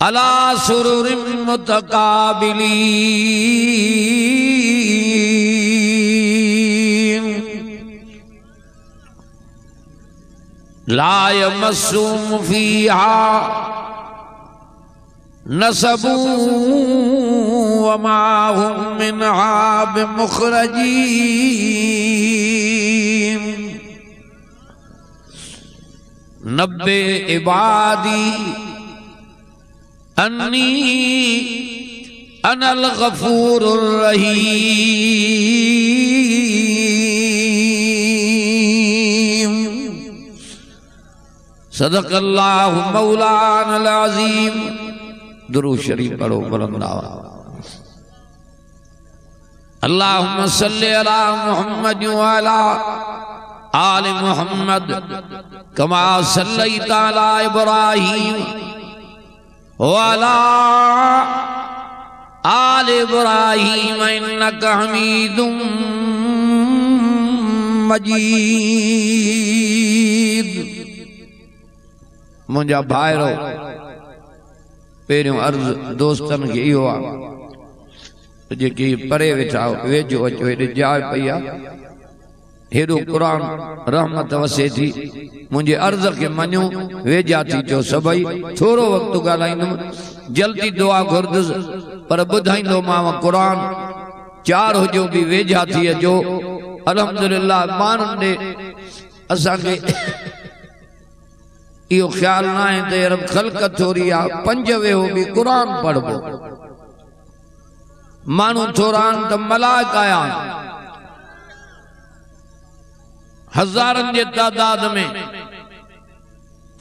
अला सुरुरिम मुतकाबिलीन ला यमस्सुहुम फीहा नसबु वमा हुम मिनहा बिमुखरजीन नब्बे इबादी अन्नी अनल गफूरुर रहीम सदक़ल्लाहु मौलानल अज़ीम। दुरूद शरीफ पढ़ो बुलंद आवाज़। अल्लाहुम्मा सल्लि अला मुहम्मद व अला आलि मुहम्मद कमा सल्लैता अला इब्राहीम व अला आलि इब्राहीम इन्नका हमीदुम मजीद। मुंहिंजा भाइरो पहिरियों अर्ज़ दोस्तन खे इहो आहे जेके परे वेठा वेझो अचो हेॾे जाइ पई आहे हेॾो क़ुरान रहमत वसे थी मुंहिंजे अर्ज़ खे मञो वेझा थी चो सभई थोरो वक़्तु ॻाल्हाईंदुमि जल्दी दुआ घुरदुसि पर ॿुधाईंदोमांव क़ुरान चार हुजो बि वेझा थी अचो। अल्हम्दुलिल्लाह माण्हुनि ॾे असांखे इहो ख्याल न आहे त यार ख़ल्क़ थोरी आहे पंज वेहो बि क़ुरान पढ़बो माण्हू थोरा आहिनि त मलाइका आहिनि हज़ारनि जे तादाद में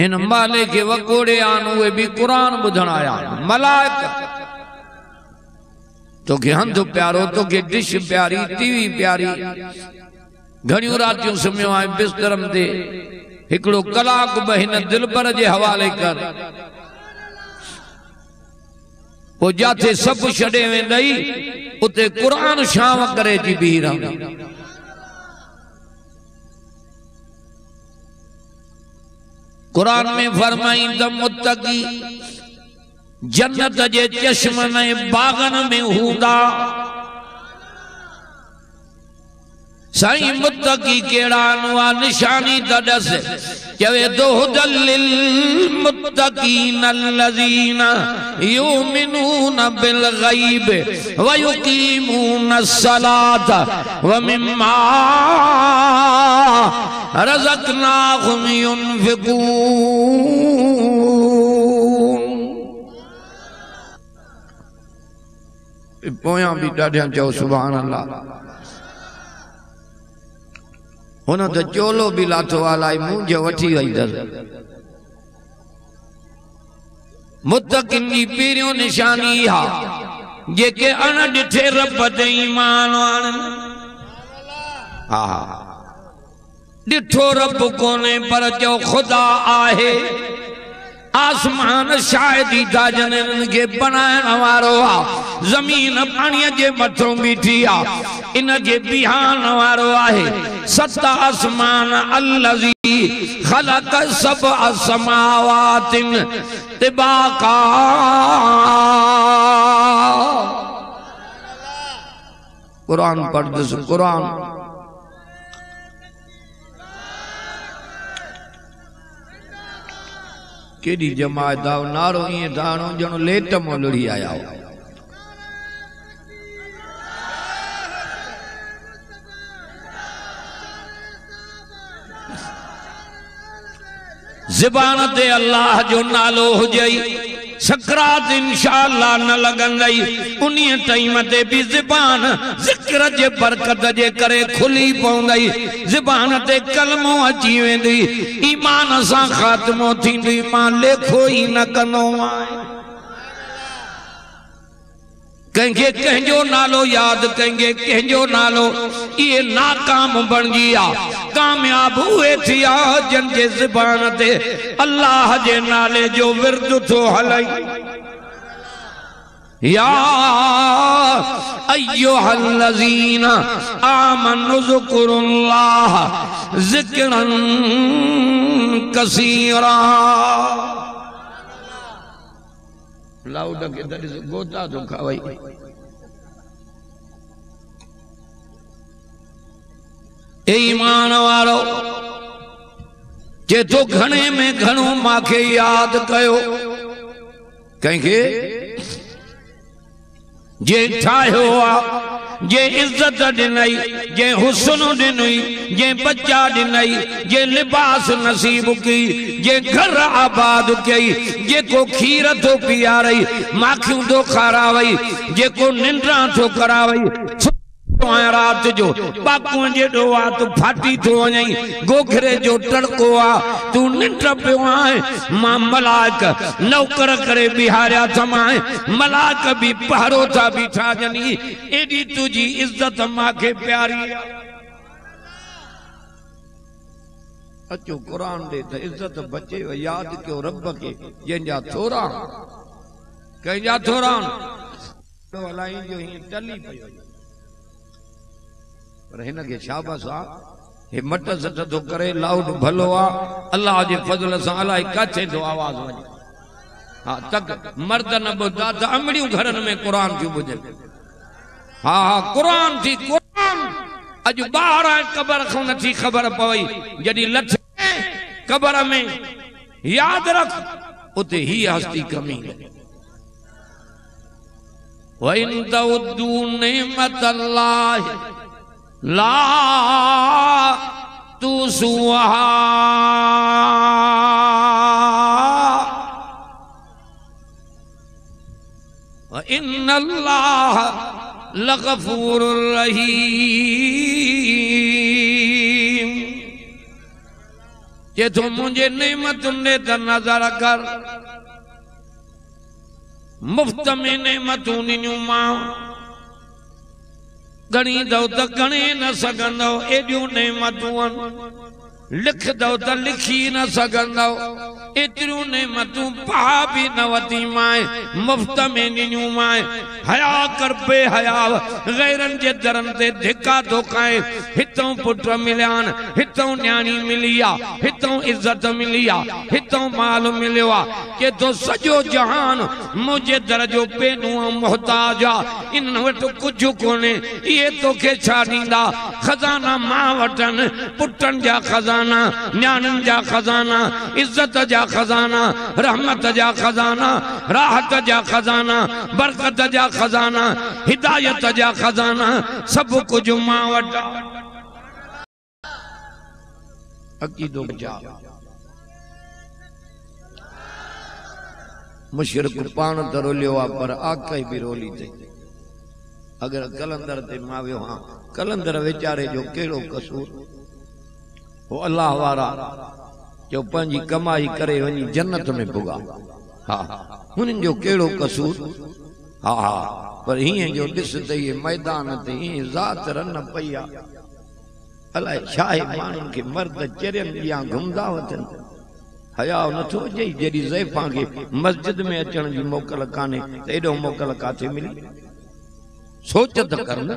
इन माले खे वकोड़े आहिनि उहे बि क़ुरान ॿुधण आया आहिनि। मलाइका तोखे हंधु प्यारो तोखे डिश प्यारी टीवी प्यारी घणियूं रातियूं सुम्हियो आहे बिस्तरम ते हिकिड़ो कलाक ब हिन दिलबर जे हवाले कर पोइ जाथे सभु छॾे वेंदई उते क़ुरान शाम करे जी बीह रहंदी। क़ुरान में फरमाईंदा मुत्तकी जन्नत जे चश्मन ऐं बागन में हूंदा। साईं मुत्तकी केड़ा नुआ निशानी दस चवे दो हुदल लिल मुत्तकीन अल्लज़ीना युमिनून बिल गैब व युकीमून अस्सलात व मिम्मा रज़क़नाहुम युनफ़िकून। पोयां भी ॾाढा चओ सुभान अल्लाह। हुन तो चोलो भी लाथो अलाई मुंहिंजो वठी वई दर। मुत्तकिन जी पहिरियों निशानी हा जेके अण ॾिठे रब ते ईमान आणनि। हा ॾिठो रब कोने पर जो खुदा आहे। आसमान शायदि था जनन के बनाइण वारो आ जमीन पानी जे मथों बीठी आ इन जे बिहान वारो आहे। सत आसमान अल्लज़ी खलक सब असमावातिन तिबाका। कुरान पढ़दुस कुरान केडी जमात दाव नारो ये दाणो जणो लेट मोलड़ी आया हो। ज़बान ते अल्लाह जो नालो हुजई सकरात इंशाअल्लाह न लगंदई उन्हीं टाइम ते भी ज़बान जिक्र जे बरकत जे करे खुली पवंदई। ज़बान ते कलमो अची वेंदी ईमान सां खात्मो थींदी मां लेखो ही न कंदो आहियां। कंहिंखे कंहिंजो नालो याद कंहिंखे कंहिंजो नालो ये नाकाम बणजी आ। कामयाब हुए थिया जन जे ज़बान ते अल्लाह जे नाले जो विर्द थो हलई। या अय्युहल्लज़ीना आमनु ज़कुरुल्लाह ज़िक्रन कसीरा। लाउड के दर गोता तो खावई ए ईमान वारो जे तो घणे में घणो माखे याद कयो कंहिंखे जे ठाहियो आ जे इज्जत ॾिनई जे हुस्न ॾिनई जे बच्चा ॾिनई जे लिबास नसीब कई जे घर आबाद कई जेको खीर थो पीआरई माखियूं थो खारावई जेको निंड्रा थो करावई रात जो बापू जेॾो आ तू फाटी थो वञई गोखरे जो टड़को आ तू निंड पियो आहे मां मलाक नौकर करे बिहारिया थमाए मलाक भी पहरो था बीठा जनी एडी तुझी इज्जत मांखे प्यारी अचो कुरान दे त इज्जत बचे याद कयो रब के जंहिंजा थोरा कंहिंजा थोरा तो हलाई जो ही टली पियो पर हिन के शाबाश आ हे मट सट तो करे लाउड भलो आ अल्लाह जे फजल से अलाए काथे तो आवाज वने हां तक मर्द न बुधा त अमड़ियों घरन में कुरान जो बुझे हां हां कुरान थी कुरान अज बाहर कबर खो नथी खबर पवई जदी लथ कबर में याद रख उते ही हस्ती कमी व इन तउद्दू निअमत अल्लाह ला तू सुहा व इन्नल्लाह लगफूरुर रहीम जे तो मुझे नेमतुन दे त नजर कर मुफ्त में नेमतूं ॾिनियूं मां गणी दो तो गणे न सघंदो एडियूं नेमतूं लिख दो तो लिखी न सघंदो एतिरियूं नेमतूं पा भी न वती माए मुफ्त में ॾिनियूं माए हया कर बे हया गैरन जे दरन ते धिका थो खाए हितों पुट मिलियान हितों न्याणी मिली आ हितों इज्जत मिली आ हितों माल मिलियो आ के तो सॼो जहान मुझे दर जो पेनू मोहताज आ इन वटि कुझु कोन्हे इहे तोखे छा ॾींदा खजाना मां वटनि पुटनि जा खजाना न्याणियुनि जा खजाना इज्जत जा खजाना रहमत जा खजाना राहत जा खजाना बरकत जा खजाना हिदायत जा खजाना सब कुछ मां वटि अकीदो जा मुशरिक पाण त रोलियो आ पर आकई भी रोली थी अगर कलंदर ते मां वियो हां कलंदर वेचारे जो कहिड़ो कसूर वो अल्लाह वारा जो पंहिंजी कमाई करे वञी जन्नत में पुगा हा हुननि जो कहिड़ो कसूर हा हा पर हीअं जो ॾिस त इहे मैदान ते हीअं ज़ात रन पई आहे अलाए छा आहे माण्हुनि खे मर्द चरियनि ॾियां घुमंदा वठनि हया नथो अचे जॾहिं ज़ैफ़ां खे मस्जिद में अचण जी मोकल कान्हे त एॾो मोकल काथे मिली सोच त कर न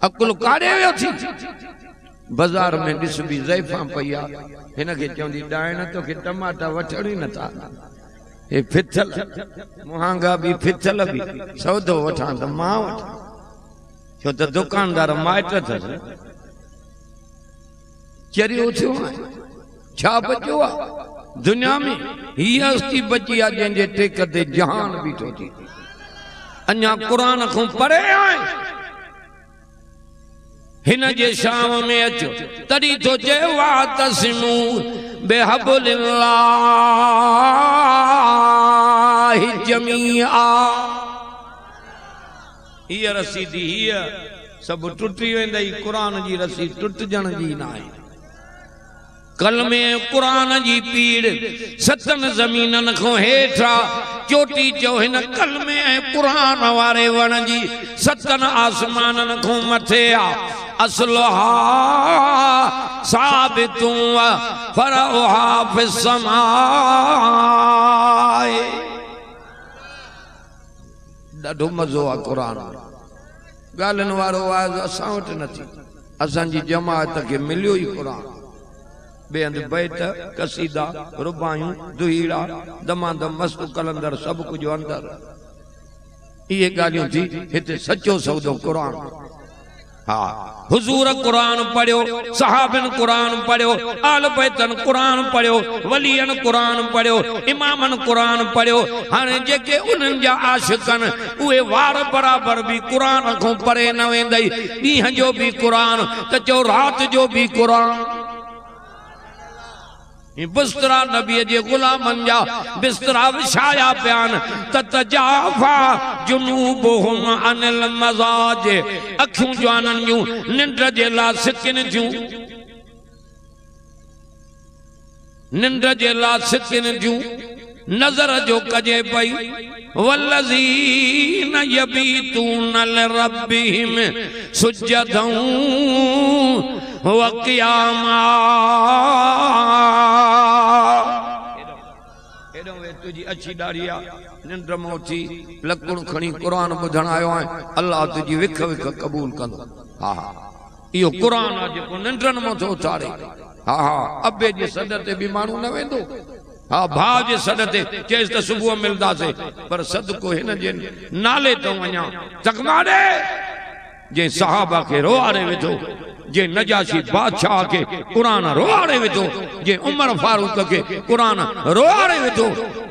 अकुल काॾे वियो थी बाजार में ॾिस बि ज़ैफ़ां पई आहे हिन खे चवंदी ॾाइण तोखे टमाटा वठण ई नथा हे फिथल मुहांगा भी फिथल भी सौदो वठां त मां वठां छो त दुकानदार माइट अथसि चरियो थियो आहे छा बचियो आहे दुनिया में हीअ हस्ती बची आहे जंहिंजे टेक ते जहान बीठो थी अञा क़ुरान खां परे आहे हिन जे शाम में अचो तॾहिं तो चए वातसिमू बिहब्लिल्लाहि जमीआ हीअ रस्सी थी हीअ सभु टुटी वेंदई क़ुरान जी रस्सी टुटजण जी न आहे कलमे कुरान जी पीड़ सतन जमीनन को हेठा चोटी चो हिन कलमे कुरान वारे वण जी सतन आसमानन को मथे आ असलहा साबितु व फरहा फिस समाए ॾाढो मज़ो आ कुरान ॻाल्हियुनि वारो आवाज़ असां वटि नथी असांजी जमात खे मिलियो ई कुरान बेहंद बैत कसीदा रुबायूं दुहीड़ा दमादम मस्त कलंदर सब कुछ अंदर ये गालियों थी हिते सच्चो सौदो कुरान। हाँ हुजूर कुरान पढ़ियो सहाबन कुरान पढ़ियो आल बैतन कुरान पढ़ियो वलियन कुरान पढ़ियो इमामन कुरान पढ़ियो। हाणे जेके उन्हनि जा आशिकन उहे वार बराबर भी कुरान को पढ़े न वेंदई। ॾींहं जो भी कुरान त चओ रात जो भी कुरान। बिस्तरा नबी जे गुलामन जा बिस्तरा विछाया प्यान ततजाफा जुनूबुहुम अनिल मजाज अखियूं जवानन जूं निंड जे ला सिकिन जूं निंड जे ला सिकिन जूं नजर जो कजे पई। वल्लज़ीन यबीतून लिरब्बिहिम सुज्जदन व क़ियामा। तुझी अच्छी दाढ़ी आ निंड मोची लकुण खणी कुरान बुधण आयो है अल्लाह तुझी विख विख कबूल कंदो। हा हा इहो कुरान आ जेको निंडन मो थो उथारे। हा हा अबे जे सॾ ते भी माण्हू न वेंदो। हाँ भाव जे सॾ ते चएसि त सुबुह मिलंदासीं पर सदको हिन जे नाले तो वञा चकमाड़े जे सहाबा के रोआरे विधो जे नजाशी बादशाह के कुरान रोआरे विधो जे उमर फारूक के कुरान रोआरे विधो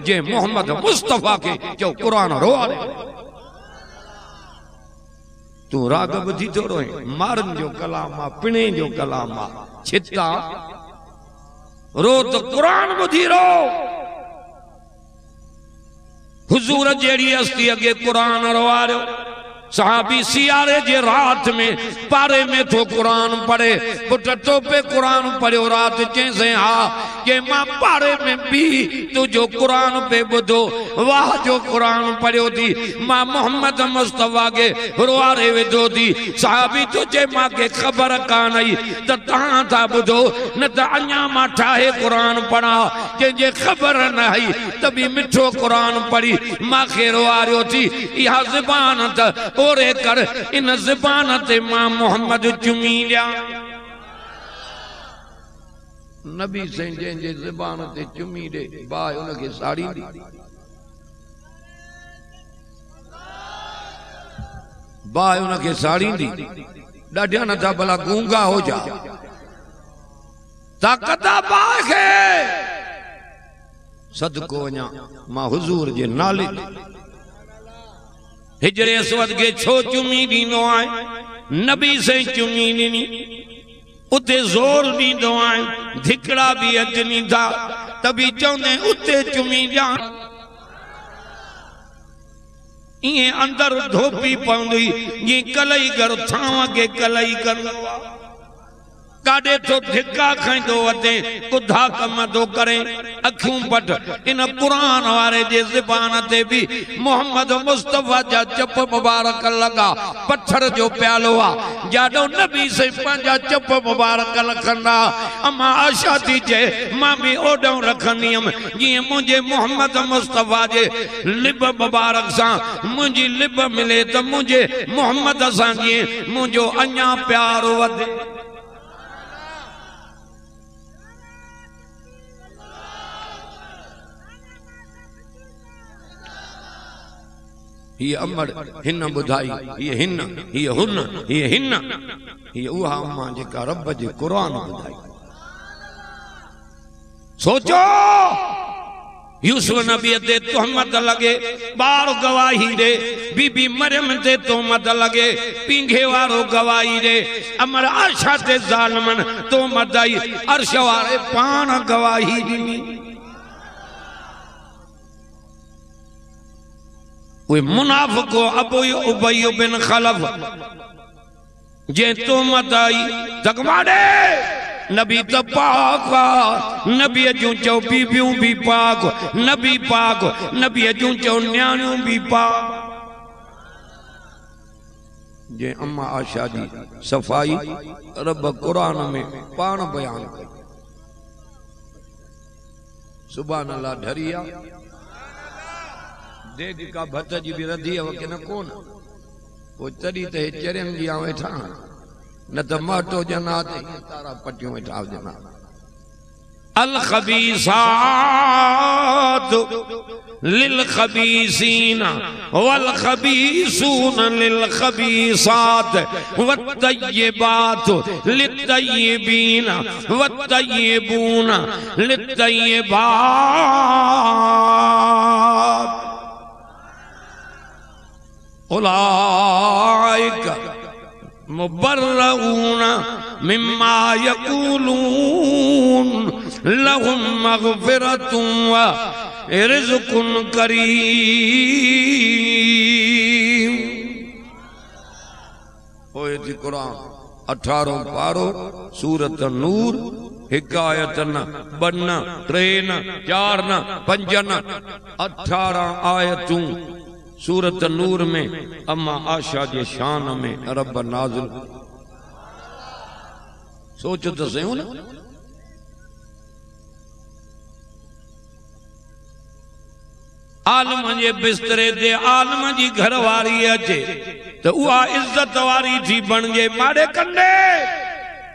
जे मोहम्मद मुस्तफा के जो कुरान रोआरे। तू राग बुधी तो रोए मारन जो कलाम आ पिणे जो कलाम आ छिता रो तो कुरान बुधी रो। हुजूर जेड़ी हस्ती अगे कुरान रोआरो सहाबी सियारे जे रात में पारे में तो कुरान पढ़े पुट टोपे कुरान पढ़ियो रात चैसे हा के मां पारे में भी तू जो कुरान पे बुधो वाह जो कुरान पढ़ियो थी मां मोहम्मद मुस्तफा के रोआरे विधो थी। सहाबी तुझे मां के खबर कान आई त तहां था बुधो न त अञा मां ठाहे कुरान पढ़ा जे खबर न आई तभी मिठो कुरान पढ़ी मां खे रोआरियो थी। इहा ज़बान त ओरे कर इन ज़बान ते मां मोहम्मद चुमी लिया। नबी से जे ज़बान ते चुमी दे बाय उनके साड़ी दी बाय उनके साड़ी दी ॾाढा न था भला गूंगा हो जा ताकत बाय खे सदको वञा मां हुजूर जे नाले हिजरे अस्वद के छो चुमी दीनो आए नबी से चुमी दी उते जोर दींदो आए धिकड़ा भी अचनी था तभी चौने उते चुमी जा। ये अंदर धोपी पवंदी ये कलई कर थाव के कलई कर काडे तो धिक्का खाइंदो वते कुधा कम तो करे अखियूं पट इन कुरान वारे जे ज़बान ते भी मोहम्मद मुस्तफा जा चप मुबारक लगा पत्थर जो प्यालो आ जाडो नबी से पंजा चप मुबारक लखंदा। अमा आशा थी जे मां भी ओडो रखनियम ये मुझे मोहम्मद मुस्तफा जे लिब मुबारक सा मुझी लिब मिले तो मुझे मोहम्मद सा ये मुझो अञा प्यार वधे। ये अमर हिन बुधाई ये हिन ये हुन ये हिन ये उहा अम्मा जेका रब जे कुरान बुधाई। सोचो यूसुफ नबी ते तोहमत लगे बार गवाही दे बीबी मरियम ते तोहमत लगे पिंघे वारो गवाही दे अमर आशा ते जालमन तोहमत आई अर्श वारे पान गवाही दी। वे मुनाफिको अबू उबई बिन खलफ जे तोहमत आई जगमाड़े नबी तो पाक नबी जूं चो बीबियूं भी पाक नबी पाक नबी जूं चो न्याणियूं भी पाक। जे अम्मा आशा जी सफाई रब कुरान में पान बयान कई सुभान अल्लाह ढरिया देख का भत जी भी रधी है कि न कोन वो तड़ी ते चरम जी वेठा न तो माटो जना ते तारा पटियों वेठा जना अल खबीसात लिल खबीसीना वल खबीसून लिल खबीसात वत्तय्यिबात लित्तय्यिबीना वत्तय्यिबूना लित्तय्यिबात उलाइका मुबर्रऊना मिम्मा यकूलून लहुम मग़फ़िरतुन व रिज़्क़ुन करीम। ओए जी कुरान 18 पारो सूरत नूर हिकायत न 2 न 3 न 4 न 5 न 18 आयतूं सूरत नूर में अम्मा आशा जे शान में रब नाज़िल। सोच तो सही ना, आलम जे बिस्तरे ते आलम जी घरवारी अचे तो उहा इज्जत वारी थी बणजे माड़े कंडे।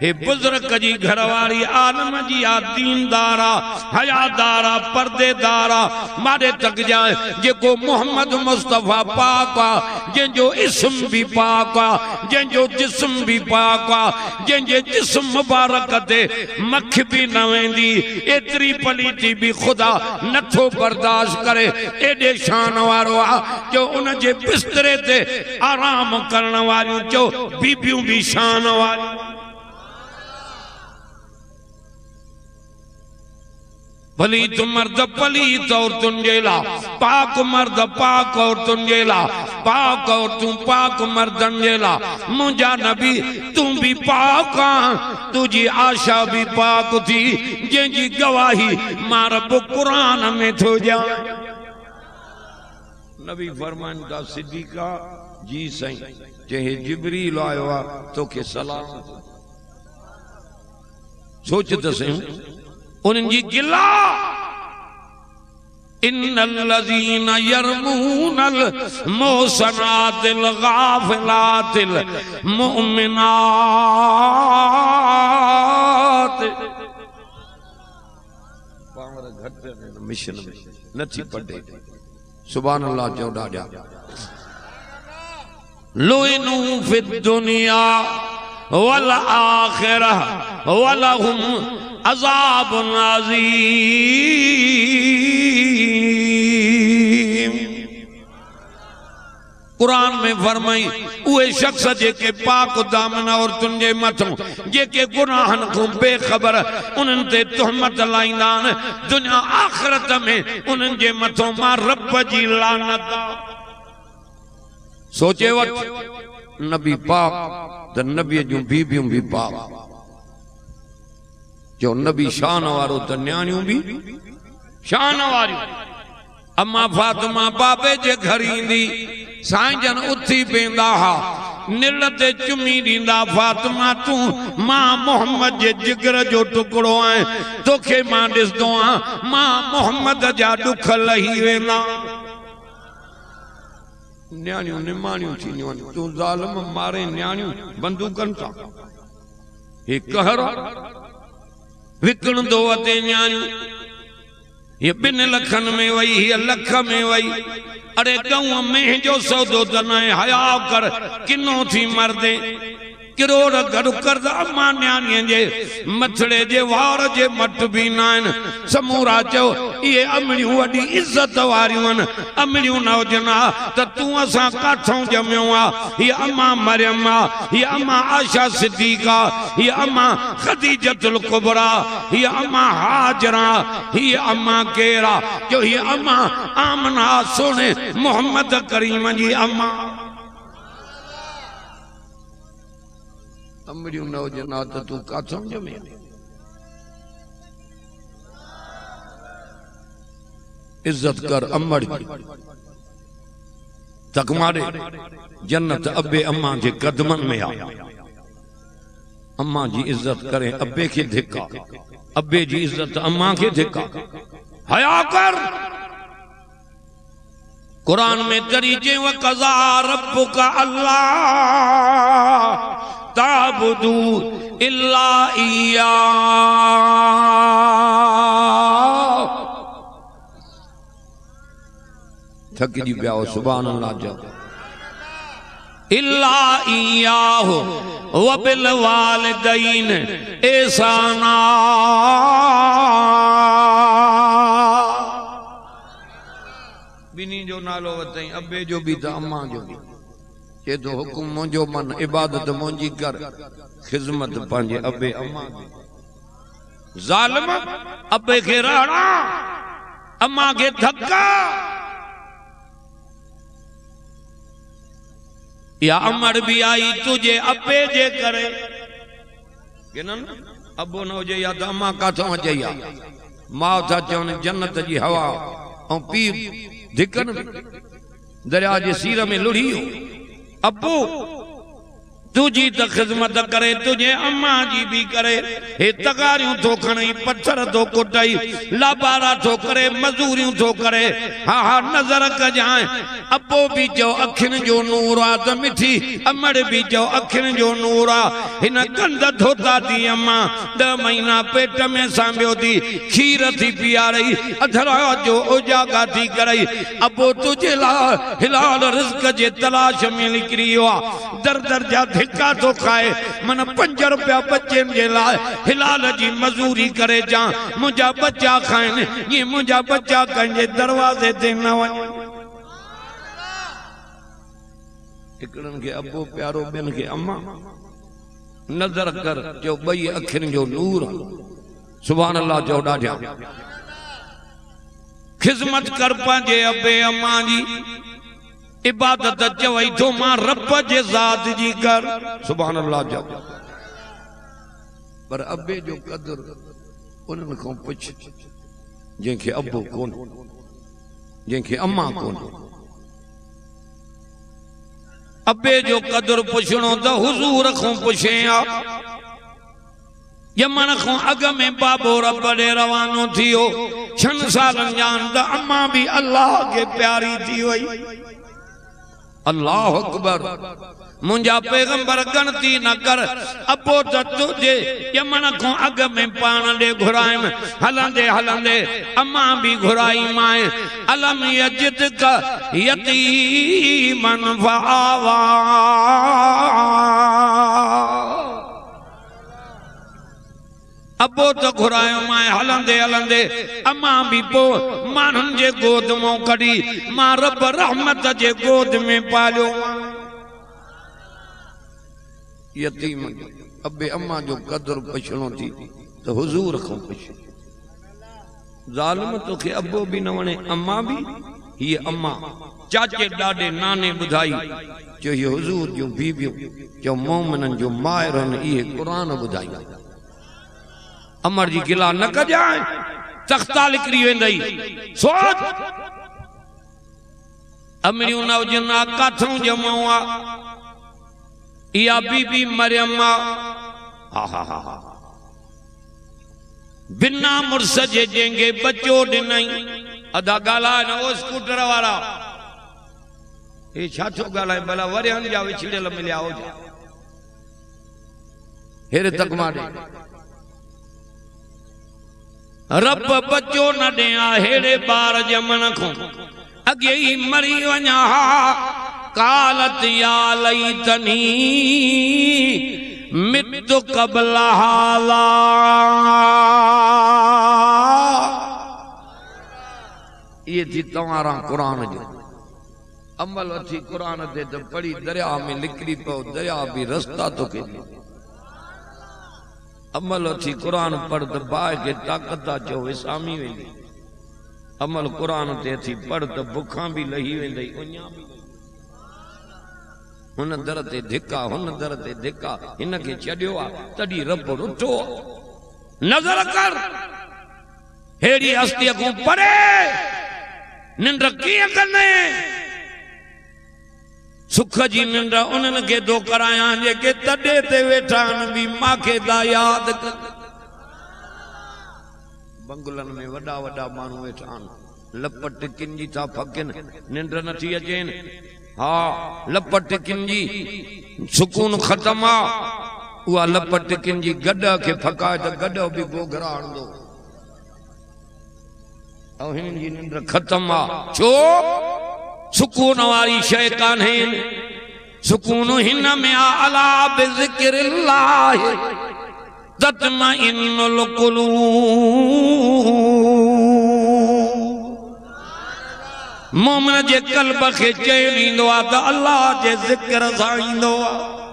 हे बुजुर्ग जी घरवारी आलम जी आ दीनदारा हयादारा पर्देदारा मारे तक जाए जेको मोहम्मद मुस्तफा पाक आ जंहिंजो इस्म भी पाक आ जंहिंजो जिस्म भी पाक आ जंहिंजे जिस्म मुबारक ते मख भी न वेंदी एतरी पलीती भी खुदा नथो बर्दाश्त करे। एडे शान वारो आ जो उन जे बिस्तरे ते आराम करण वारियूं जो बीबियूं भी शान वारियूं। पलीत मर्द पलीत औरतुन जेला पाक मर्द पाक औरतुन जेला पाक औरतूं पाक मर्दन जेला। मुंहिंजा नबी तू भी पाक आ तुझी आशा भी पाक थी जंहिंजी गवाही मां रब कुरान में थो ॾियां। नबी फरमाइनि था सिद्दीका जी साईं जंहिं जिब्रील आयो आ तोखे सलाम। सोच त सही उनकी गिला इन्नल्लज़ीना यरमूनल मोहसनातिल गाफिलातिल मुमिनात पावर घट मिशन में नथी पढ़े सुभान अल्लाह चौड़ा जा लुइनु फिद दुनिया वल आखिरह वलहुम अज़ाब अज़ीम। कुरान में फरमाई उहे शख्स जेके पाक दामन और तुंजे मथों जेके गुनाहन को बेखबर उन्हनि ते तुहमत लाईंदा आहिनि दुनिया आखिरत में उन्हनि जे मथों मां रब जी लानत। सोचे वठ नबी पाक त नबी जूं बीबियूं भी पाक जो नबी शान वारो त न्याणियूं भी शान वारियूं। अम्मा फातिमा बाबे जे घर ईंदी साईं जन उथी पेंदा हा निल ते चुमी ॾींदा फातिमा तू मां मोहम्मद जे जिगर जो टुकड़ो आहे तोखे मां ॾिसंदो आहियां मां मोहम्मद जा ॾुख लही वेंदा। न्याणियूं निमाणियूं थींदियूं आहिनि तूं ज़ालिम मारे न्याणियूं बंदूकनि सां हे कहर विकणंदो अते न्याणियूं ये 2 लखनि में वई हीअ लख में वई। अरे गऊं में जो सौदो त न हया कर किनो थी मरदे किरोड़ गॾु कर अम्मा न्याणीअ जे मथड़े जे वार जे मट भी न आहिनि समूरा चओ इहे अमड़ियूं वॾी इज़त वारियूं आहिनि अमड़ियूं न हुजनि हा त तूं असां काथों ॼमियो आ। हीअ अम्मा मरियम आ हीअ अम्मा आशा सिद्दीका हीअ अम्मा खदीजतुल कुबरा हीअ अम्मा हाजरा हीअ अम्मा केरा जो हीअ अम्मा आमना सोने मोहम्मद करीम जी अम्मा। अमड़ियूं न हुजनि हा त तूं काथों ॼमे। इज्जत कर अमड़ तक मारे जन्नत अबे अम्मा जे कदमन में आ। अम्मा जी इज्जत करे अबे के धिक्का अबे जी इज्जत अम्मा के धिक्का हया कर। कुरान में तरीजे व कज़ा रब्बुका अल्लाह ताबुदू इल्ला इया। थक जी पिया सुभान अल्लाह जो इल्ला इयाहु व बिल वालिदैन एहसाना। बिनी जो नालो वतई अबे जो भी था अम्मा जो भी के तो हुकुम मुंहिंजो मन इबादत मुंहिंजी कर खिदमत पंहिंजे अबे अम्मा की। ज़ालिम अबे खे राणा अम्मा के धक्का या अमर भी आई तुझे अबे जे करे के न अबो न हुजे या तो अम्मा काथों अचे या माउ था चवनि जन्नत जी हवा ऐं पीउ धिकन दरिया जे सीर में लुढ़ी अबो तुझी तो खिदमत करे तुझे अम्मा जी भी करे। हे तगारियों तो खणई पत्थर तो कुटई लाबारा तो करे मजदूरियों तो करे। हाँ हाँ नजर कजाए अबो भी जो अखिन जो नूर आ तो मिठी अमड़ भी जो अखिन जो नूर आ। हिन गंद धोता थी अम्मा 10 महीना पेट में सांभियो थी खीर थी पिया रही अधरा जो उजागा थी करई। अबो तुझे ला हिलाल रिज़्क़ जे तलाश में निकरी हुआ दर दर जा धिक्का तो खाए मन 5 रुपया बच्चे जे लाए हिलाल जी मजूरी करे जा मुझा बच्चा खाइन ये मुझा बच्चा कंजे दरवाजे ते न वञ। हिकड़न के अबो प्यारो ॿियनि खे अम्मा नज़र कर जो 2 अखियुनि जो नूर सुभान अल्लाह जो ॾाढा खिदमत कर पंहिंजे अबे अम्मा जी इबादत चवई तो मां रब जे ज़ात जी कर सुभान अल्लाह जो। पर अबे जो कदर उन्हनि खां पुछ जंहिंखे अबो कोन जंहिंखे अम्मा कोन। अबे जो कदर पुछणो तो हुजूर खां पुछे आ। यमन खां अग में बाबो रब ॾे रवानो थियो 6 सालनि जान त अम्मा भी अल्लाह के प्यारी थी वई। अल्लाह अकबर मुंजा पैगंबर गणती न कर अबो त तुझे यमन को अग में पान दे घुरायम हलंदे हलंदे अम्मा भी घुराई माए अलम यजिद का यतीमन फआवा। अबो तो घुरायो माए हलंदे हलंदे अम्मा भी पो मानन जे गोद मो कड़ी मां रब रहमत जे गोद में पालियो। यतीम अबे अम्मा जो कदर पुछणो थी तो हुजूर को पुछ। ज़ालिम तो के अबो भी न वणे अम्मा भी ये अम्मा चाचे डाडे नाने बुधाई जो ये हुजूर जो बीबियों जो मोमिनन जो मायरन ये कुरान बुधाई। अमर जी गिला न कजाए तख्ता निकरी वेंदई सोच अमरियूं न हुजनि काथों ॼमऊं आ इहा बीबी मरियम हा हा हा हा बिना मुर्स जे जंहिंखे बच्चो ॾिनई अदा ॻाल्हाए न ओ स्कूटर वारा हे छा थो ॻाल्हाए भला वरियनि जा विछड़ियल मिलिया हुजा हेरे तक मारे रब बच्चो न ॾिया हेड़े ॿार ॼमण खां अॻे ई मरी वञा कालत या लैतनी मित क़ब्ल हाज़ा। ये थी तव्हारा कुरान जो अमल अथी कुरान ते त पढ़ी दरिया में निकिरी पओ दरिया भी रस्ता तो के अमल अथी कुरान पढ़ त बाहि के ताक़त अचो विसामी वेंदी अमल कुरान ते थी पढ़ त बुखां भी लही वेंदई उञा भी हुन दर ते धिका हुन दर ते धिका हिन खे छॾियो आहे तॾहिं रब रुठो नज़र कर हेड़ी हस्तीअ खां परे निंड कीअं कंदे सुख जी निंड उन्हनि खे थो करायां जेके तॾे ते वेठा आहिनि बि मांखे था यादि कनि। बंगलनि में वॾा वॾा माण्हू वेठा आहिनि लपट किंजी था फकिन निंड नथी अचेनि हा लपट किंजी सुकून ख़त्म आ उहा लपट किन जी गॾ खे फकाए त गॾ बि गोघरा हणंदो ऐं हिननि जी निंड ख़त्म आहे छो सुकून वारी शइ कान्हे सुकून हिन में आहे अला बिज़िक्रिल्लाह तत्मइन्नुल क़ुलूब मोमिन जे क़ल्ब खे चैन ईंदो आहे त अल्लाह जे ज़िक्र सां ईंदो आहे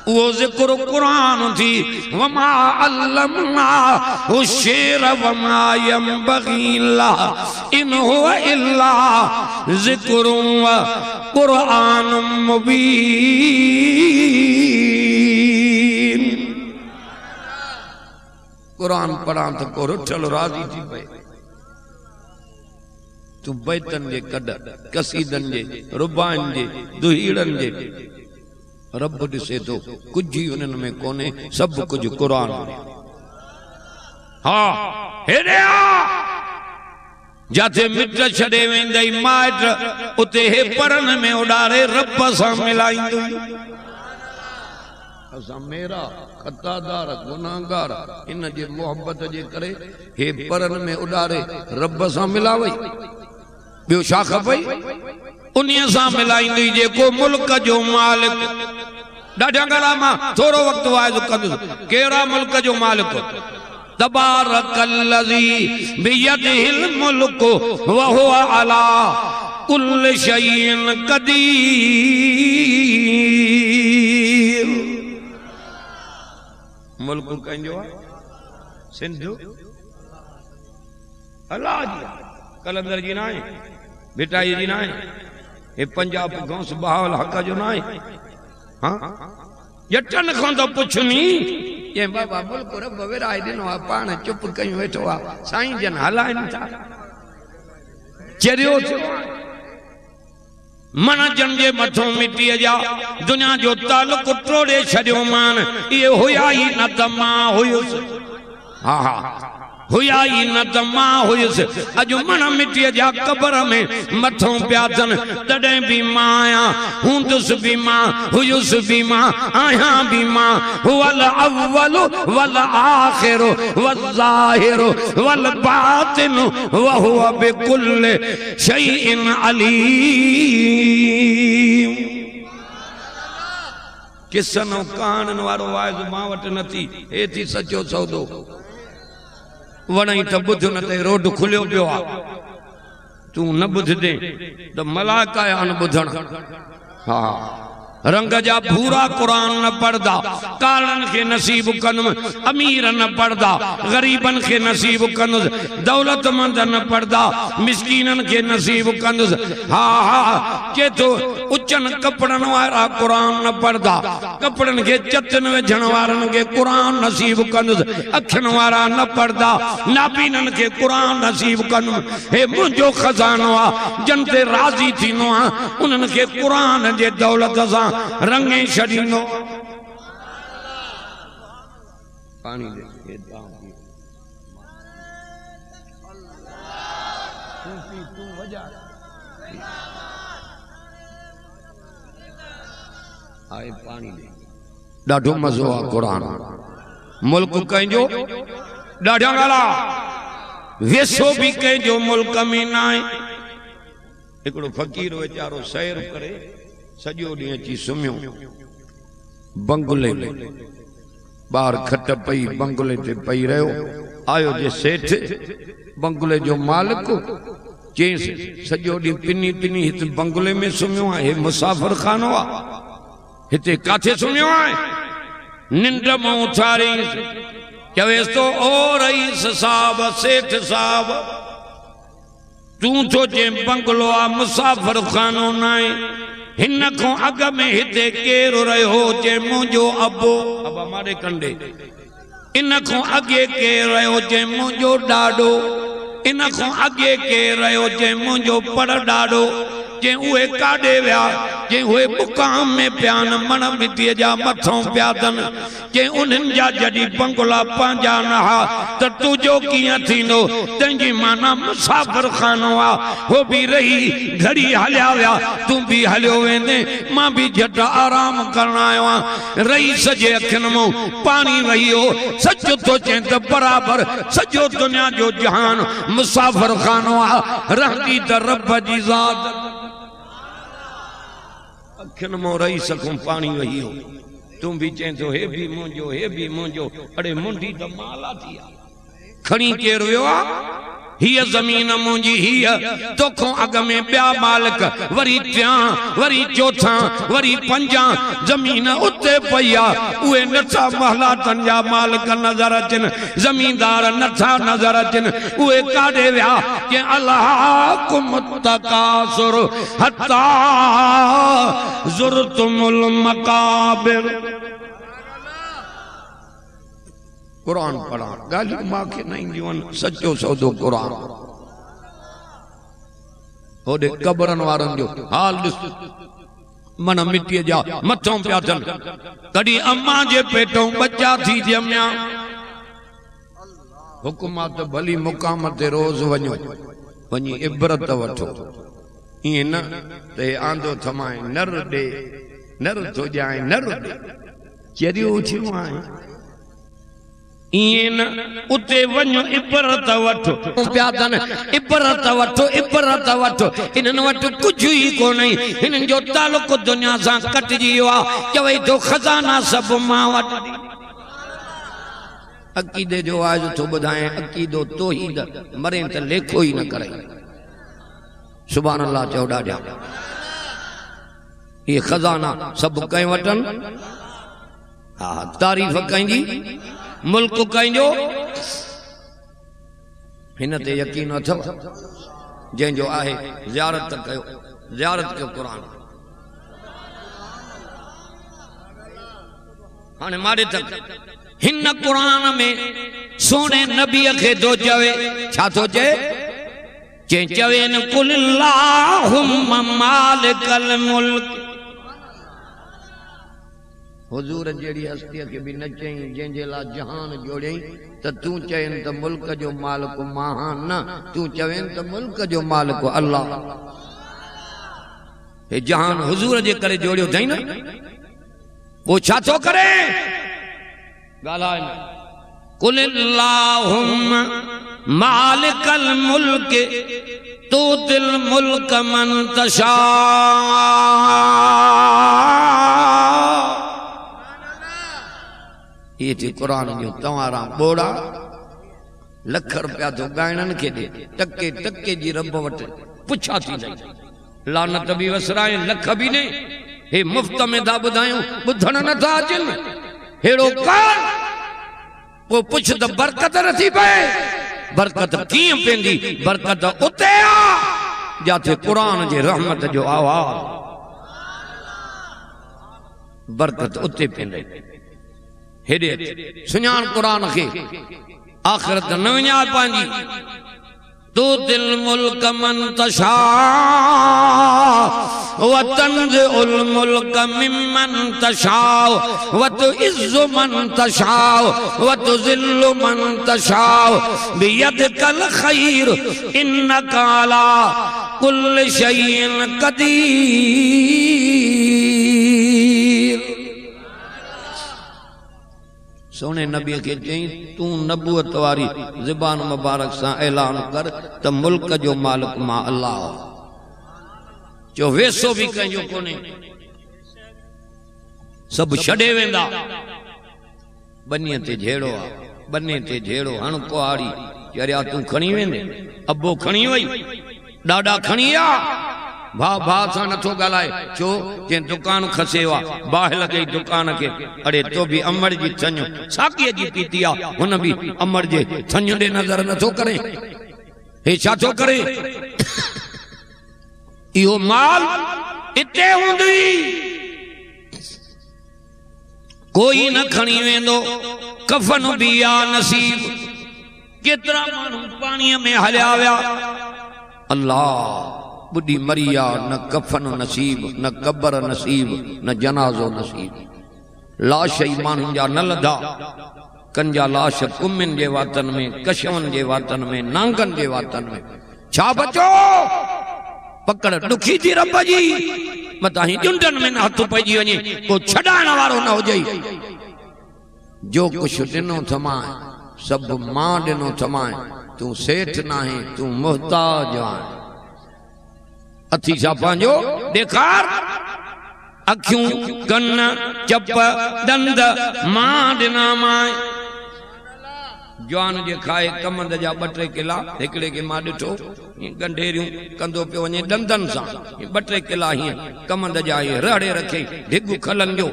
वो ज़िक्र कुरान थी वमा अल्लमनाहु शेर वमा यंबगी लह इन हुवा इल्ला ज़िक्रुन व कुरानुम मुबीन कुरान पढ़ा तो को रुठल राज़ी थी पए तू बैतन जे कड कसीदन जे रुबान जे दुहीड़न जे रब ॾिसे थो कुछ ही उन्हनि में कोने सब कुछ कुरान हाँ हेॾे जाते मिट छॾे वेंदई माइट उते हे परन में उॾारे रब सां मिलाईंदो असां मेरा खतादार गुनाहगार इन जे मोहब्बत जे करे हे परन में उॾारे रब सां मिलावई ॿियो छा खपई उन्हीअ सां मिलाईंदी जेको मुल्क जो मालिक ॾाढा गला मां थोरो वक़्तु वाइदो कंदुसि कहिड़ा मुल्क जो मालिक तबारकल्लज़ी बियदिहिल मुल्कु व हुवा अला कुल्लि शैइन क़दीर मुल्क कंहिंजो आहे सिंध अलाह जी कलंदर जी न आहे भिटाई जी न आहे हे पंजाब गौस बहावल हक जो न आहे हाँ जटन खां तो पुछनी ये बाबा मुल्क रब विराए ॾिनो आहे पाण चुप कयूं वेठो आहे साईं जन हलाइनि था चरियो थियो मन जन जे मथों मिटीअ जा दुनिया जो तालुक टोड़े छॾियो मान इहे हुया ई न त मां हुयुसि हा हा हुया ई न त मां हुयुसि अॼु मन मिटीअ जा क़बर में मथों पिया अथनि तॾहिं बि मां आहियां हूंदुसि बि मां हुयुसि बि मां आहियां बि मां वल अव्वल वल आखिर वल ज़ाहिर वल बातिन व हुवा बिकुल्लि शैइन अलीम किसन ऐं कहाणियुनि वारो वाइज़ मां वटि न थी हे थी सचो सौदो वणई त ॿुध न ते रोड खुलियो पियो आहे तूं न ॿुधदे त मलाइका आहिनि ॿुधण हा रंग जा भूरा कुरान न पढ़दा कारन के नसीब कनुम अमीर न पढ़दा गरीबन के नसीब कनुस दौलतमंद न पढ़दा मिस्कीनन के नसीब कनुस हा हा के तो उच्चन कपड़न वारा कुरान न पढ़दा कपड़न के चतन वेझण वारन के कुरान नसीब कनुस अखन वारा न पढ़दा नाबीनन के कुरान नसीब कनुम हे मुंजो खजानो आ जन ते राजी थीनो आ उनन के कुरान जे दौलत सा रंगे शरीनो पानी दे तू वजा आए पानी दे ॾाढो मज़ो आहे कुरान मुल्क कंहिंजो ॾाढा गाला वेसो भी कंहिंजो मुल्क में न आहे हिकिड़ो फ़कीर वीचारो सैर करे सॼो ॾींहुं अची सुम्हियो बंगुले में ॿार खट पई बंगुले ते पई रहियो आयो जे सेठ बंगुले जो मालिक चयईंसि सॼो ॾींहुं पिनी पिनी हिते बंगुले में सुम्हियो आहे हे मुसाफ़िर खानो आहे हिते काथे सुम्हियो आहे निंड मां उथारियईंसि चवेसि तो ओ रईस साहब सेठ साहब तूं तो जे बंगलो आहे मुसाफ़िर खानो न आहे हिन को अग में हिते केरु रहियो जे मुंहिंजो अबो अबा मारे कंडे इन को अगे केरु रहियो जे मुंहिंजो ॾाॾो इन को अगे केरु रहियो जे मुंहिंजो पर ॾाॾो जे उहे काॾे विया जे उहे मुकाम में पियान मण मिटीअ जा मथों पिया अथनि जे उन्हनि जा जॾहिं बंगला पंहिंजा न हा त तुंहिंजो कीअं थींदो तंहिंजी माना मुसाफ़िर खानो आहे हो बि रही घड़ी हलिया विया तूं बि हलियो वेंदे मां बि झटि आराम करण आयो आहियां रही सॼे अखियुनि मां पाणी वहियो सच थो चए त बराबरि सॼो दुनिया जो जहान मुसाफ़िर खानो आहे रहंदी त रब जी ज़ात अखियुनि मां रही सकूं पाणी वहियो तूं बि चए थो हे बि मुंहिंजो अड़े मुंडी त माला थी आहे खणी केरु वियो आहे हिय ज़मीन मुंहिंजी हीअ तोखों अॻ में ॿिया मालिक वरी टियां वरी चौथा वरी पंजां ज़मीन उते पई आहे उहे नथा महलातनि जा मालिक नज़र अचनि ज़मीनदार नथा नज़र अचनि उहे काॾे विया कि अल्लाहुकुम तकासुर हत्ता ज़ुरतुमुल मकाबिर कुरान पढ़ा गालियूं मांखे न ईंदियूं आहिनि सचो सौदो कुरान होॾे क़बरनि वारनि जो हाल ॾिस मन मिटीअ जा मथों पिया थियनि तॾहिं अम्मा जे पेटों बच्चा थी ॼमिया हुकुमात भली मुक़ाम ते रोज़ वञो वञी इबरत वठो ईअं न त हे आंदो थमाए नर ॾे नर थो ॼाए नर ॾे चरियूं उथियूं आहिनि ईअं न उते वञो इबरत वठो पिया अथनि इबरत वठो इन्हनि वटि कुझु ई कोन्हे हिननि जो तालुक़ु दुनिया सां कटिजी वियो आहे चवई थो खज़ाना सभु मां वटि अक़ीदे जो आज़ थो ॿुधाए अक़ीदो तौहीद मरे त लेखो ई न करे सुभान अल्लाह चओ ॾाढा इहे खज़ाना सभु कंहिं वटनि हा तारीफ़ कंहिंजी मुल्क कंहिंजो हिन ते यकीन अथव जंहिंजो आहे ज़ियारत कयो क़ुरान हाणे मारे तक हिन क़ुरान में सोने नबीअ खे थो चवे छा थो चए चवे न कुल अल्लाहुम्मा मालिकल मुल्क हुजूर जहिड़ी हस्तीअ खे बि न चई जंहिंजे लाइ जहान जोड़ियई त तूं चवनि त मुल्क जो मालिक मां न तूं चवनि त मुल्क जो मालिक अल्लाह हे जहान हुजूर जे करे जोड़ियो अथई न पोइ छा थो करे ॻाल्हाए कुल अल्लाहुम्मा मालिकल मुल्क तूतिल मुल्क मन तशा ये थी कुरान जो तवारा बोड़ा लख रुपया तो गायणन के दे टके टके जी रब वट पुछा थी नहीं लानत भी वसराए लख भी ने हे मुफ्त में दा बुधायूं बुधण न था अचन हेड़ो कर वो पुछ त बरकत नथी पए बरकत कीअं पेंदी बरकत उते आ जाते कुरान जे रहमत जो आवाज बरकत उते पेंदे हेॾे सुञाण क़ुरान खे आख़िरत न विञाए पंहिंजी तू दिल मुल्क मन तशा व तंज़िउल मुल्क मिम्मन तशा व तुइज़्ज़ु मन तशा व तुज़िल्लु मन तशा बियदिकल खैर इन्नका अला कुल्लि शैइन क़दीर सोने नबी के चई तू नबूअत वारी ज़बान मुबारक से ऐलान कर त मुल्क जो मालिक मां अल्लाह जो वेसो भी कंजो कोने सब छड़े वेंदा बन्नीअ ते झेड़ो आ बन्ने ते झेड़ो हण कुहाड़ी चरिया तू खणी वेंदे अब्बो खणी वई ॾाॾा खणी आ भा भा सा नथो गालाए छो जे दुकान खसेवा बाह लगे दुकान के अरे तो भी अमर जी छन साकी जी पीती आ हुन भी अमर जे छन दे नजर नथो करे हे छा थो करे इहो माल इते हुंदी कोई न खणी वेंदो कफन भी आ नसीब केतरा मानू पानी में हलिया विया अल्लाह बुढ़ी मरिया न कफन नसीब न कबर नसीब न जनाजो नसीब लाश ईमान जा न लधा कंजा लाश कुमिन जे वातन में कशवन जे वातन में नांगन जे वातन में छा बचो पकड़ दुखी थी रब जी मता ही जुंडन में न हथ पइजी वञे को छडाण वारो न हुजे जो कुछ दिनो थमाए सब मां दिनो थमाए तू सेठ नाही तू मोहताज आहे अथी सा पांजो देखार अखियूं कन चप दंद मां दिना माए जवान जे खाए कमंद जा 2-3 किला हिकड़े के मां डिठो गंढेरियूं कंदो पियो वञे दंदन सां 2-3 किला हीअं कमंद जा रड़े रखे ढिग खलन जो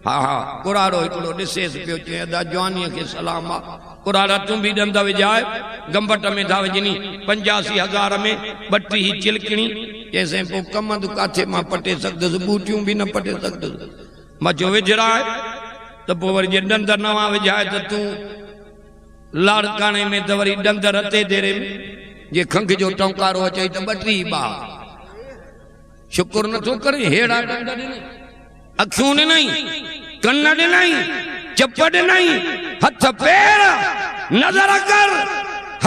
हा हा कुराड़ो हिकिड़ो ॾिसेसि पियो चए अदा जवानीअ खे सलाम आहे कुराड़ा तूं बि ॾंद विझाए गंबट में था विझनी 85,000 में 32 चिलकणी जैसे पोइ कमंद काथे मां पटे सघंदुसि बूटियूं बि न पटे सघंदुसि मां चयो विझराए त पोइ वरी जे ॾंद नवां विझाए त तूं लाड़काने में तो वरी डंद रते देरे में जे खंग जो टंकारो अचे तो 32 बा शुक्र न तो करे हेड़ा डंड ॾिनई अखियूं ॾिनई कन ॾिनई चपड़ ॾिनई हथ पैर नजर कर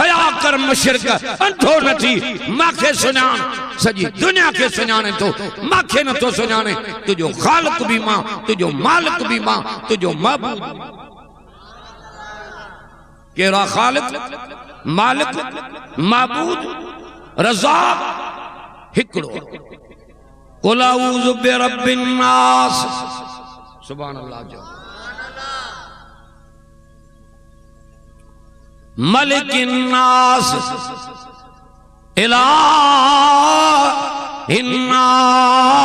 हया कर मुशरिक अंधो न थी माखे सुञाण सजी दुनिया के सुञाणे तो माखे न तो सुञाणे तुझो खालिक भी मां तुझो मालिक भी मां तुझो महबूब केरा खालिक मालिक माबूद रज़ाक हिकड़ो कुल अऊज़ु बिरब्बिन नास सुभान अल्लाह जो मलिकिन नास इलाहिन नास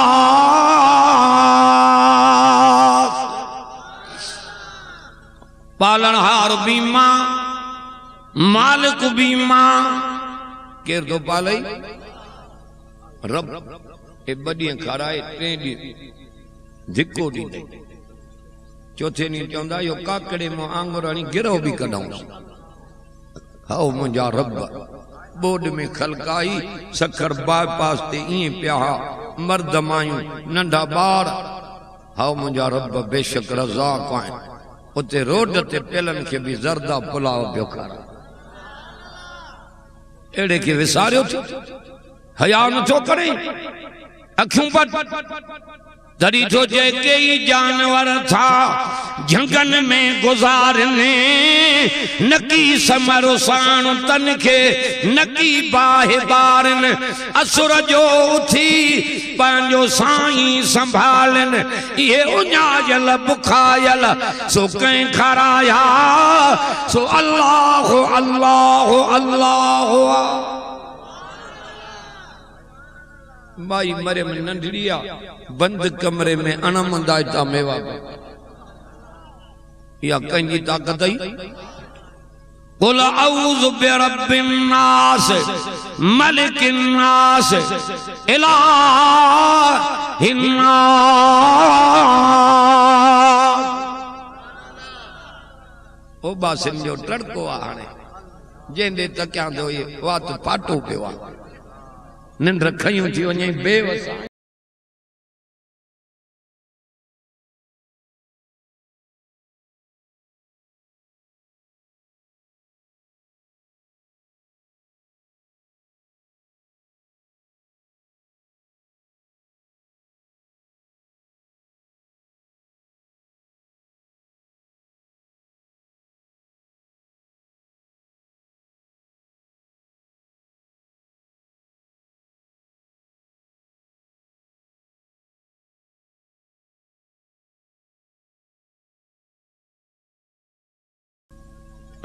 पालनहार बीमा मालिक बीमा केर तो पालई रब ए बडियां खाराए 3 डी धिको दी चौथे नी चौंदा यो काकड़े मो आंगुरानी गिरो भी कढाऊं हाओ मुंजा रब बोड में खलकाई सखर बाईपास ते ई प्या मर्द मायूं नंढा बार हाओ मुंजा रब बेशक रज़ाक आहे उते रोड ते पेलन के भी जर्दा पुलाव पियो खारा एड़े के विसारियो थी हया न थो करे अखियूं बट तरी तो जे कई जानवर था जंगल में गुजारने नकी समरुसान तन के नकी बाहे बारन असुर जो उठी पांजो साईं संभालन ये उन्याजल बुखायल सो कहीं खराया सो अल्लाह अल्लाह अल्लाह माई मरे में नंढड़िया बंद कमरे में अणमंदायता मेवा या कंजी ताकत आई कुल अऊज़ु बिरब्बिन नास मलिकिन नास इलाहिन नास ओ बासिन जो टड़को आहे जेंदे तकिया दो ये वात पाटो पियो आहे निंड खयूं थी वञे बेवसा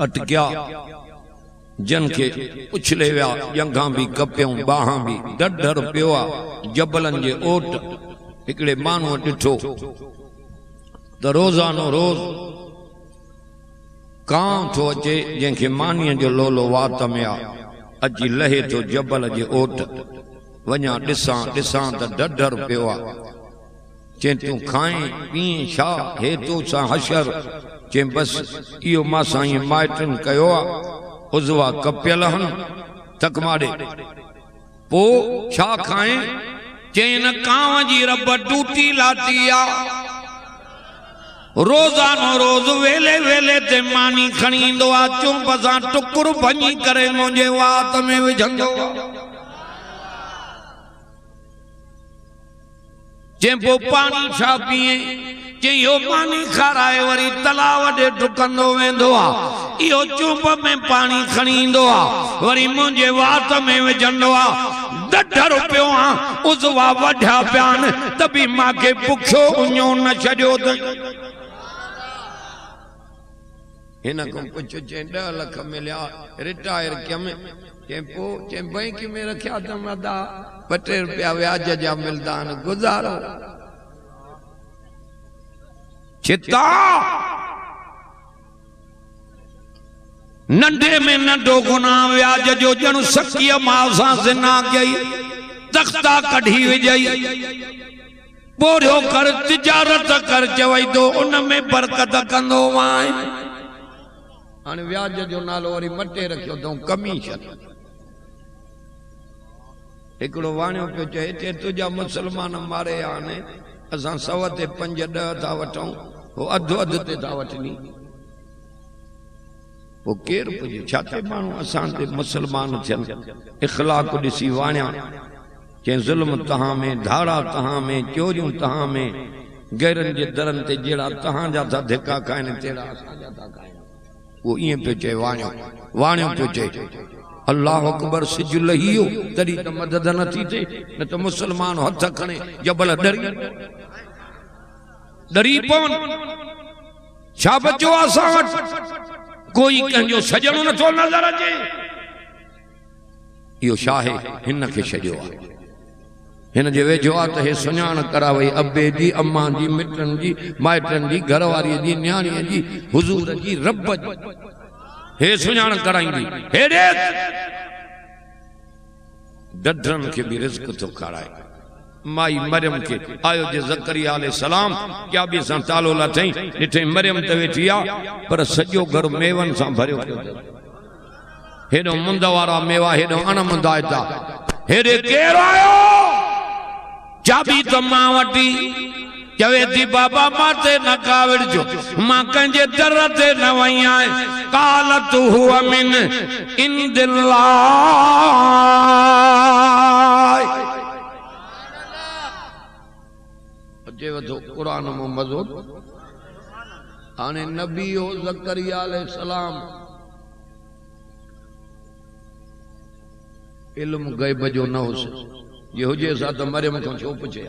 अटकिया जन के उछले विया जंघा भी कपियूं बाहां भी डर पियो आहे जबलन जे ओट हिकड़े मानू डिठो तो रोजानो रोज कां थो अचे जंहिंखे मानीअ जो लोलो वात में आ अची लहे तो जबल जे ओट वञा ॾिसां ॾिसां त डर पियो आहे चई तूं खाए पीए छा हे तो सां हशर चई बस इहो मां साईं माइटनि कयो आहे उज़वा कपियल हन थक माड़े पो छा खाएं चैन कांव जी रब टूटी लाती आ रोजानो रोज वेले वेले ते मानी खणी ईंदो आ चुंब सां टुकुर भञी करे मुंहिंजे वात में विझंदो आ चई पोइ पानी छा पीए चई इहो पानी खाराए वरी तलाव ॾे डुकंदो वेंदो आ इहो चुंब में पानी खणी ईंदो आ वरी मुंहिंजे वात में विझंदो आ डढर पियो आ उज़वा वढिया पिया आहिनि त बि मूंखे बुखियो उञो न छॾियो त हिन खां पुछो चई 10 लाख मिलिया रिटायर कयमि चई पोइ चई बैंक में रखिया त मदा 2-3 रुपया व्याज जा मिलंदा आहिनि गुज़ारो चिता नंढे में नंढो गुनाह व्याज जो ॼण सखीअ माउ सां ज़िना कई तख्ता कढी विझई पोरियो कर तिजारत कर चवई तो उन में बरकत कंदो वाए हाणे व्याज जो नालो वरी मटे रखियो अथऊं कमीशन हिकिड़ो वाणियो पियो चए हिते तुंहिंजा मुस्लमान मारे आने असां 100 ते 5-10 था वठूं हो अधु अधु ते था वठनी वो केर पुजे छा ते माण्हू असां ते मुस्लमान थियनि इख़लाक़ ॾिसी वाणिया चई ज़ुल्म तहां में धाड़ा तहां में चोरियूं तहां में गैरनि जे दरनि ते जहिड़ा तहांजा था धिका खाइनि तहिड़ा असांजा था खाइनि वो ईअं पियो चए वाणियो पियो चए अल्लाह अकबर सिज लहियो तॾहिं त मदद नथी थिए न त मुस्लमान हथ खणे जबल डरी पवन छा बचो असां वटि कोई कंहिंजो सजणो नथो नज़र अचे इहो छा आहे हिन खे छॾियो आहे हिन जे वेझो आहे त हे सुञाण करावई अबे जी अम्मा जी मिटनि जी माइटनि जी घरवारीअ जी न्याणीअ जी हुज़ूर जी रब जी हे सुञाण कराईंदी हेॾे डढरनि खे बि रिज़्क़ थो खाराए माई मरियम के आयो जे ज़करिया अलैहिस्सलाम क्या बि सां तालो लाथई ॾिठे मरियम त वेठी आ पर सॼो घर मेवनि सां भरियो हेॾो मुंद वारा मेवा हेॾो अणमुंद आयता हेॾे केरु आयो चाबी त मां वठी चवे थी बाबा मां ते न काविड़जो मां कंहिंजे दर ते न वई आहियां कालत हुआ मिन इंदिल्लाह अचे वठो क़ुरान में मज़ो हाणे नबी हो ज़करिया अलैहिस्सलाम इल्म गैब जो न होसि ये हुजे सा त मरियम खां छो पुछे